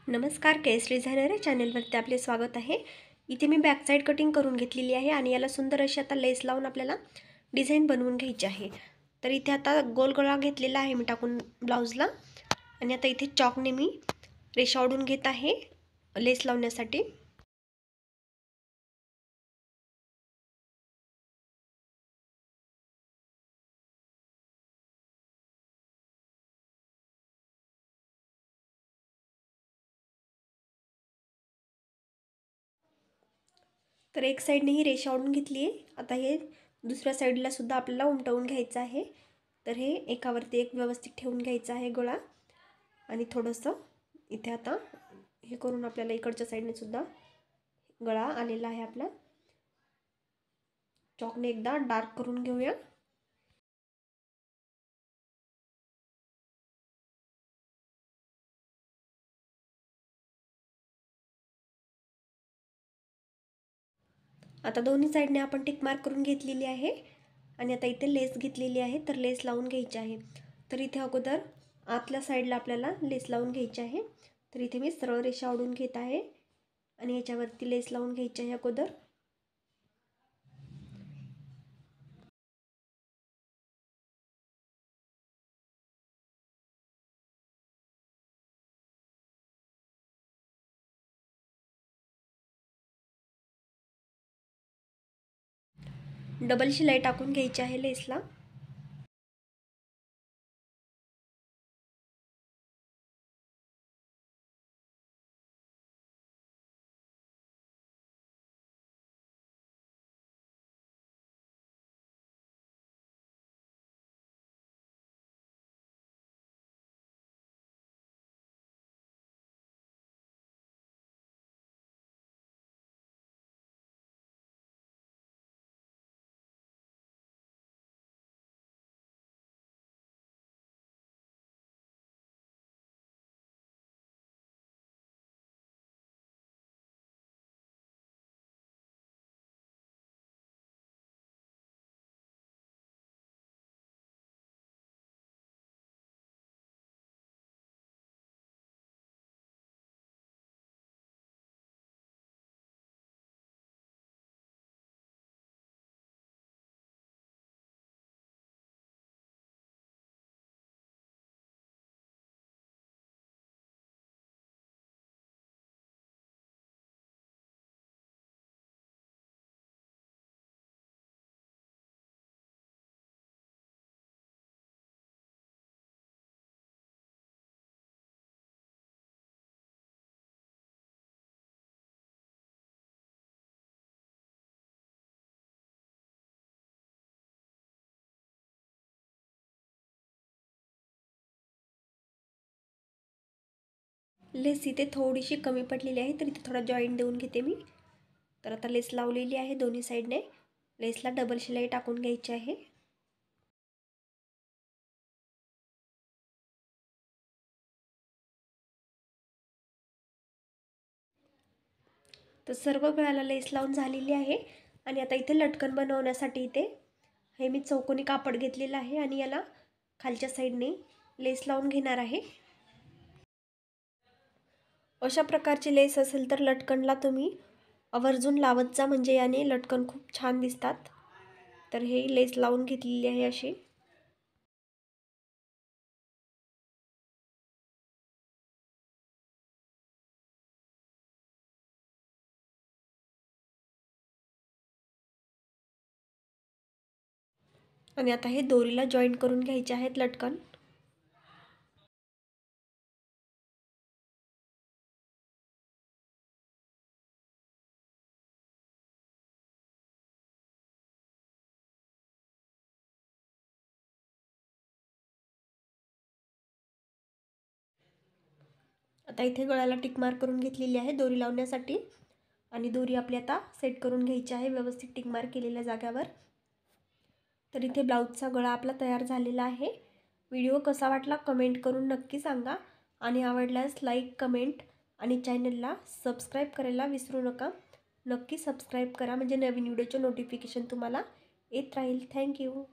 नमस्कार, केस डिझायनर या चॅनलवरती आपले स्वागत आहे। इथे मी बॅक साइड कटिंग करून घेतलेली आहे आणि याला सुंदर अशी आता लेस लावून आपल्याला डिझाइन बनवून घ्यायची आहे। तर इथे आता गोल गळा घेतलेला आहे मी टाकून ब्लाउजला आणि आता इथे चॉकने मी रेषा ओढून घेत आहे लेस लावण्यासाठी। तर एक साइडने ही रेषा ओढून घेतली आहे। आता हे दुसऱ्या साइडला सुद्धा आपल्याला उमटवून घ्यायचं आहे। तर हे एकावरती एक व्यवस्थित ठेवून घ्यायचं आहे गळा आणि थोडंसं इथे आता हे करून आपल्याला इकडच्या साइडने सुद्धा गळा आलेला आहे आपला। चॉकने एकदा डार्क करून घेऊया। आता दोन्ही साइडने आपण टिक मार्क करून घेतलेली आहे आणि आता इथे लेस घेतलेली आहे। तर लेस लावून घ्यायची आहे। तर इथे अगोदर आतल्या साइडला आपल्याला लेस लावून घ्यायची आहे। तर इथे मी सरळ रेषा ओढून घेत आहे आणि याच्यावरती लेस लावून घ्यायची आहे अगोदर। डबल शिलाई टाकून घ्यायची आहे लेसला। लेस इथे थोडीशी कमी पडलेली आहे तर इथे थोडा जॉईंट देऊन घेते मी। तर आता लेस लावलेली आहे दोन्ही साइडने। लेसला डबल शिलाई टाकून घ्यायची आहे। तर सर्व गळ्याला लेस लावून झालेली आहे आणि आता इथे लटकन बनवण्यासाठी इथे हे मी चौकोनी कापड घेतलेलं आहे आणि याला खालच्या साइडने लेस लावून घेणार आहे। अशा प्रकारची लेस असेल तर लटकनला तुम्ही आवर्जून लावत जा, म्हणजे याने लटकन खूप छान दिसतात। तर हे लेस लावून घेतलेली आहे अशी। आणि आता हे दोरीला जॉईंट करून घ्यायचे आहेत लटकन। आता इथे गळ्याला टिक मार्क करून घेतलेली आहे दोरी लावण्यासाठी आणि दोरी आपली आता सेट करून घ्यायची आहे व्यवस्थित टिक मार्क केलेल्या जागेवर। तर इथे ब्लाउजचा गळा आपला तयार झालेला आहे। व्हिडिओ कसा वाटला कमेंट करून नक्की सांगा आणि आवडल्यास लाईक, कमेंट आणि चॅनलला सबस्क्राईब करायला विसरू नका। नक्की सबस्क्राईब करा म्हणजे नवीन व्हिडिओचे नोटिफिकेशन तुम्हाला येत राहील। थँक्यू।